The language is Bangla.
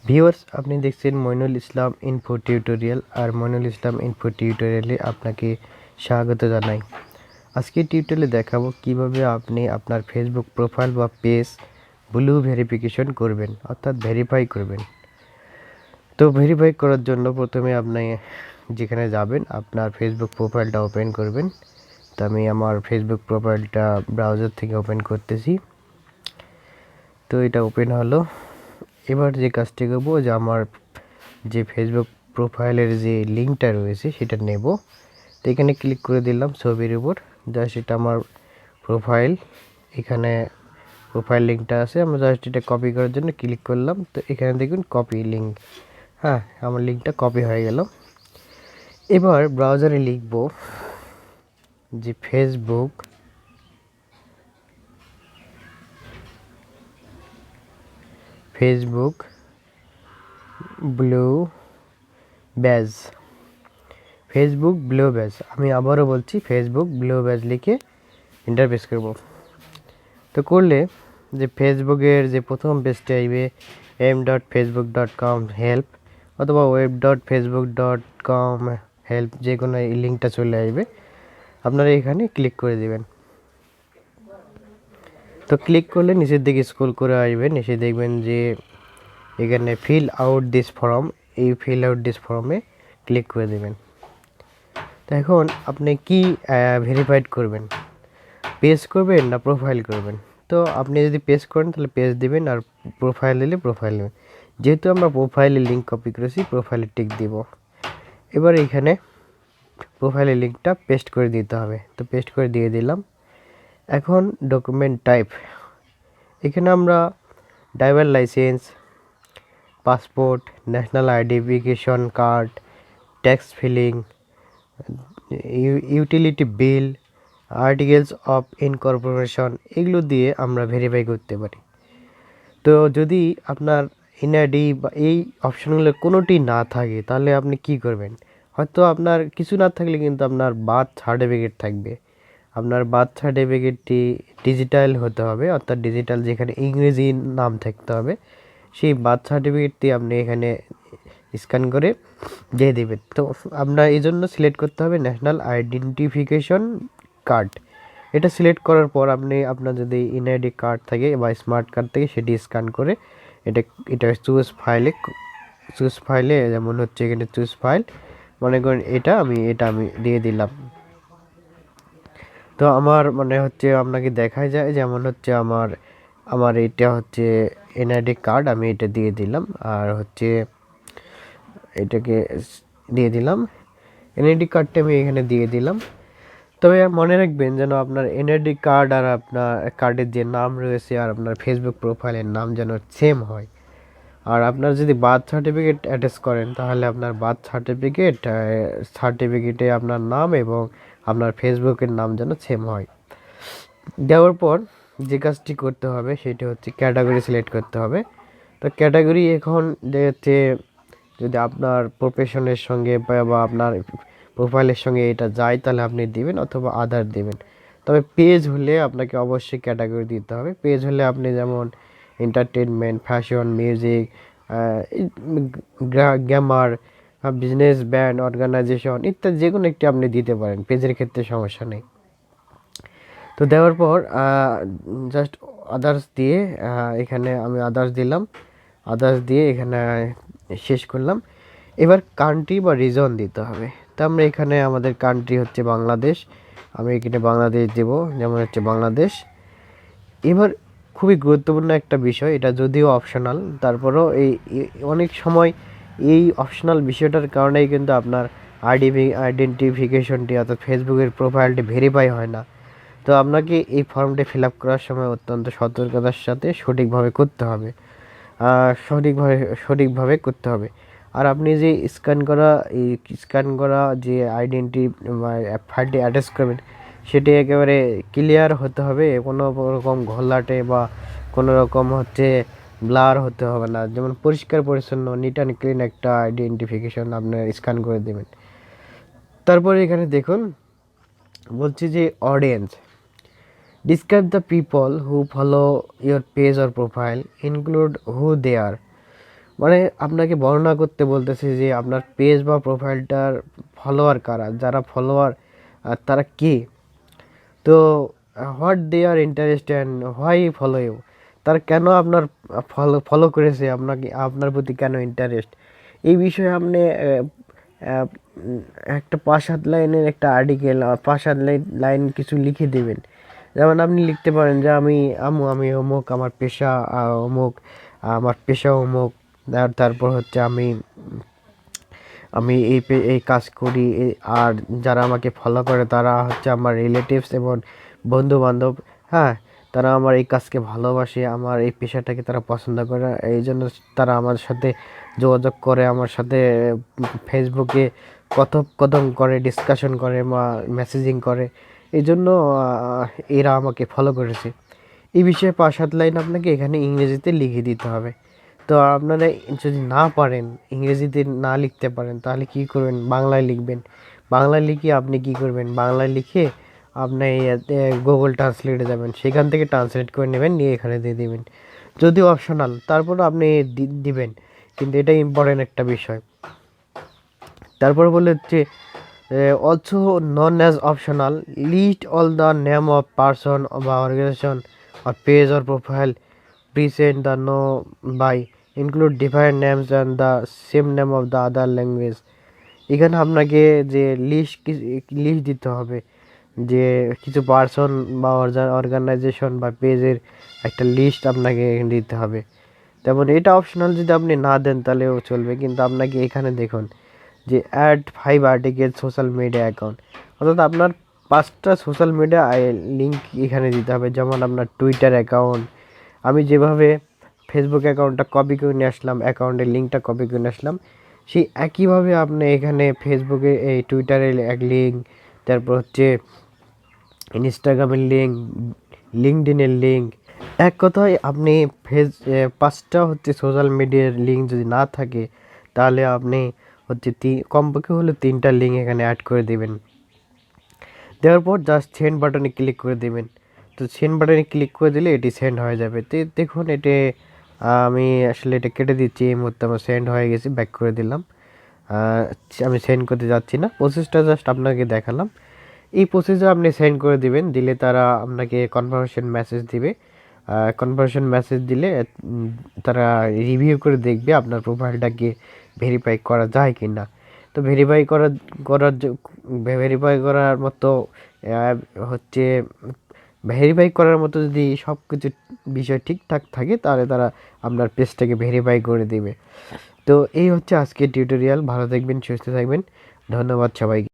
ভিউয়ার্স, আপনি দেখছেন মইনুল ইসলাম ইনফো টিউটোরিয়াল। আর মইনুল ইসলাম ইনফো টিউটোরিয়ালে আপনাকে স্বাগত জানাই। আজকে টিউটোরিয়ালে দেখাবো কিভাবে আপনি আপনার ফেসবুক প্রোফাইল বা পেজ ব্লু ভেরিফিকেশন করবেন, অর্থাৎ ভেরিফাই করবেন। তো ভেরিফাই করার জন্য প্রথমে আপনি যেখানে যাবেন আপনার ফেসবুক প্রোফাইলটা ওপেন করবেন। তো আমি আমার ফেসবুক প্রোফাইলটা ব্রাউজার থেকে ওপেন করতেছি। তো এটা ওপেন হলো। এবার যে কাজটি করবো যে আমার যে ফেসবুক প্রোফাইলের যে লিঙ্কটা রয়েছে সেটা নেব। তো এখানে ক্লিক করে দিলাম ছবির উপর, জাস্ট এটা আমার প্রোফাইল, এখানে প্রোফাইল লিঙ্কটা আছে। আমরা জাস্ট এটা কপি করার জন্য ক্লিক করলাম। তো এখানে দেখুন কপি লিঙ্ক, হ্যাঁ আমার লিঙ্কটা কপি হয়ে গেল। এবার ব্রাউজারে লিখব যে Facebook blue badge, Facebook blue badge. আমি আবারও বলছি ফেসবুক ব্লু ব্যাজ লিখে এন্টার প্রেস করব। তো করলে যে ফেসবুকের যে প্রথম পেজটা আসবে m.facebook.com হেল্প অথবা web.facebook.com হেল্প, যে কোনো এই লিঙ্কটা চলে আসবে। আপনারা এখানে ক্লিক করে দেবেন। তো ক্লিক করলে নিচের দিকে স্ক্রল করে আসবেন, এসে দেখবেন যে এখানে ফিল আউট দিস ফর্ম, এই ফিল আউট দিস ফর্মে ক্লিক করে দেবেন। তো এখন আপনি কি ভেরিফাইড করবেন, পেজ করবেন না প্রোফাইল করবেন? তো আপনি যদি পেজ করেন তাহলে পেজ দিবেন, আর প্রোফাইল দিলে প্রোফাইল দেবেন। যেহেতু আমরা প্রোফাইলের লিঙ্ক কপি করেছি, প্রোফাইলে টিক দিব। এবার এখানে প্রোফাইলের লিঙ্কটা পেস্ট করে দিতে হবে। তো পেস্ট করে দিয়ে দিলাম। এখন ডকুমেন্ট টাইপ, এখানে আমরা driver licence, passport, national identification card, tax filing, utility bill, articles of incorporation, এগুলো দিয়ে আমরা ভেরিফাই করতে পারি। তো যদি আপনার এনআইডি বা এই অপশনগুলো কোনোটি না থাকে তাহলে আপনি কি করবেন? হয়তো আপনার কিছু না থাকলে কিন্তু আপনার বার্থ সার্টিফিকেট থাকবে। আপনার বার্থ সার্টিফিকেটটি ডিজিটাল হতে হবে, অর্থাৎ ডিজিটাল যেখানে ইংরেজি নাম থাকতে হবে, সেই বার্থ সার্টিফিকেটটি আপনি এখানে স্ক্যান করে দিয়ে দেবেন। তো আপনার এই জন্য সিলেক্ট করতে হবে ন্যাশনাল আইডেন্টিফিকেশন কার্ড। এটা সিলেক্ট করার পর আপনি আপনার যদি এনআইডি কার্ড থাকে বা স্মার্ট কার্ড থাকে সেটি স্ক্যান করে এটা চুজ ফাইলে যেমন হচ্ছে এখানে চুজ ফাইল, মনে করেন এটা আমি দিয়ে দিলাম। তো আমার মনে হচ্ছে আপনাকে দেখা যায় যেমন হচ্ছে আমার এটা হচ্ছে এনআইডি কার্ড, আমি এটা দিয়ে দিলাম। আর হচ্ছে এটাকে দিয়ে দিলাম, এনআইডি কার্ডটা আমি এখানে দিয়ে দিলাম। তবে মনে রাখবেন যেন আপনার এনআইডি কার্ড আর আপনার কার্ডের যে নাম রয়েছে আর আপনার ফেসবুক প্রোফাইলের নাম যেন সেম হয়। আর আপনার যদি বার্থ সার্টিফিকেট অ্যাটাচ করেন তাহলে আপনার বার্থ সার্টিফিকেটে আপনার নাম এবং আপনার ফেসবুকের নাম যেন সেম হয়। দেওয়ার পর যে কাজটি করতে হবে সেটি হচ্ছে ক্যাটাগরি সিলেক্ট করতে হবে। তো ক্যাটাগরি এখন হচ্ছে যদি আপনার প্রফেশনের সঙ্গে বা আপনার প্রোফাইলের সঙ্গে এটা যায় তাহলে আপনি দিবেন, অথবা আদার দিবেন। তবে পেজ হলে আপনাকে অবশ্যই ক্যাটাগরি দিতে হবে। পেজ হলে আপনি যেমন entertainment, fashion, music, gamer, business, band, organisation ইত্যাদি যে কোনো একটি আপনি দিতে পারেন, পেজের ক্ষেত্রে সমস্যা নেই। তো দেওয়ার পর জাস্ট আদার্স দিয়ে এখানে আমি আদার্স দিলাম, আদার্স দিয়ে এখানে শেষ করলাম। এবার কান্ট্রি বা রিজন দিতে হবে। তো আমরা এখানে আমাদের কান্ট্রি হচ্ছে বাংলাদেশ, আমি এখানে বাংলাদেশ দেব, যেমন হচ্ছে বাংলাদেশ। এবার খুবই গুরুত্বপূর্ণ একটা বিষয়, এটা যদিও অপশনাল, তারপরেও অনেক সময় এই অপশনাল বিষয়টার কারণেই কিন্তু আপনার আইডেন্টিফিকেশনটি অর্থাৎ ফেসবুকের প্রোফাইলটি ভেরিফাই হয় না। তো আপনাকে এই ফর্মটি ফিল আপ করার সময় অত্যন্ত সতর্কতার সাথে সঠিকভাবে করতে হবে, সঠিকভাবে করতে হবে। আর আপনি যে স্ক্যান করা যে আইডেন্টি ফাইলটি অ্যাটাচ করবেন সেটি একেবারে ক্লিয়ার হতে হবে, কোনো রকম ঘোলাটে বা কোনো রকম হচ্ছে ব্লার হতে হবে না। যেমন পরিষ্কার পরিচ্ছন্ন নিট অ্যান্ড ক্লিন একটা আইডেন্টিফিকেশন আপনার স্ক্যান করে দেবেন। তারপরে এখানে দেখুন বলছি যে audience, describe the people who follow your page or profile, include who they are, মানে আপনাকে বর্ণনা করতে বলতেছে যে আপনার পেজ বা প্রোফাইলটার ফলোয়ার কারা, যারা ফলোয়ার তারা কে, তো what they are interest and why follow you, তারা কেন আপনার ফলো ফলো করেছে, আপনাকে আপনার প্রতি কেন ইন্টারেস্ট, এই বিষয়ে আপনি আহ, একটা 5-7 লাইনের একটা আর্টিকেল, 5-7 লাইন কিছু লিখে দেবেন। যেমন আপনি লিখতে পারেন যে আমি অমুক, আমার পেশা অমুক, আমার পেশা অমুক, আর তারপর হচ্ছে আমি আমি এই কাজ করি, আর যারা আমাকে ফলো করে তারা হচ্ছে আমার রিলেটিভস এবং বন্ধু বান্ধব। হ্যাঁ, তারা আমার এই কাজকে ভালোবাসে, আমার এই পেশাটাকে তারা পছন্দ করে, এই জন্য তারা আমার সাথে যোগাযোগ করে, আমার সাথে ফেসবুকে কথোপকথন করে, ডিসকাশন করে বা মেসেজিং করে, এই জন্য এরা আমাকে ফলো করেছে। এই বিষয়ে 5-7 লাইন আপনাকে এখানে ইংরেজিতে লিখে দিতে হবে। তো আপনারা যদি না পারেন, ইংরেজিতে না লিখতে পারেন, তাহলে কি করবেন, বাংলায় লিখবেন। বাংলায় লিখে আপনি কি করবেন, বাংলায় লিখে আপনি গুগল ট্রান্সলেটে যাবেন, সেখান থেকে ট্রান্সলেট করে নেবেন, নিয়ে এখানে দিয়ে দেবেন, যদিও অপশনাল, তারপর আপনি দিবেন, কিন্তু এটা ইম্পর্টেন্ট একটা বিষয়। তারপর বলে হচ্ছে also known as optional, list all the name of person বা organisation or page or profile present the no by include different names and the same name of the other language। এখানে আপনাকে যে লিস্ট দিতে হবে, যে কিছু পার্সন বা অর্গানাইজেশন বা পেজের একটা লিস্ট আপনাকে দিতে হবে। তেমন এটা অপশনাল, যদি আপনি না দেন তাহলেও চলবে, কিন্তু আপনাকে এখানে দেখুন যে add 5 article social media account, অর্থাৎ আপনার 5টা সোশ্যাল মিডিয়া লিঙ্ক এখানে দিতে হবে। যেমন আপনার টুইটার অ্যাকাউন্ট, আমি যেভাবে ফেসবুক অ্যাকাউন্টটা কপি করে নিয়ে আসলাম, অ্যাকাউন্টের লিঙ্কটা কপি করে নিয়ে আসলাম, সেই একইভাবে আপনি এখানে ফেসবুকে এই টুইটারের এক লিঙ্ক, তারপর হচ্ছে ইনস্টাগ্রামের লিঙ্ক, লিঙ্কডইনের লিঙ্ক, এক কথায় আপনি 5টা হচ্ছে সোশ্যাল মিডিয়ার লিঙ্ক যদি না থাকে, তাহলে আপনি হচ্ছে কমপক্ষে হলে 3টা লিঙ্ক এখানে অ্যাড করে দেবেন। দেওয়ার পর জাস্ট সেন্ড বাটনে ক্লিক করে দেবেন। তো সেন্ড বাটনে ক্লিক করে দিলে এটি সেন্ড হয়ে যাবে। তো দেখুন, এটি আমি আসলে এটা কেটে দিচ্ছি, এই মুহূর্তে আমার সেন্ড হয়ে গেছে, ব্যাক করে দিলাম। আমি সেন্ড করতে যাচ্ছি না, প্রসেসটা জাস্ট আপনাকে দেখালাম। এই প্রসেসে আপনি সেন্ড করে দিবেন, দিলে তারা আপনাকে কনফার্মেশন মেসেজ দিবে। কনফার্মেশন মেসেজ দিলে তারা রিভিউ করে দেখবে আপনার প্রোফাইলটাকে ভেরিফাই করা যায় কি না। তো ভেরিফাই করার মতো হচ্ছে ভেরিফাই করার মতো যদি সব কিছু বিষয় ঠিকঠাক থাকে, তাহলে তারা আপনার পেজটাকে ভেরিফাই করে দেবে। তো এই হচ্ছে আজকের টিউটোরিয়াল। ভালো থাকবেন, সুস্থ থাকবেন, ধন্যবাদ সবাইকে।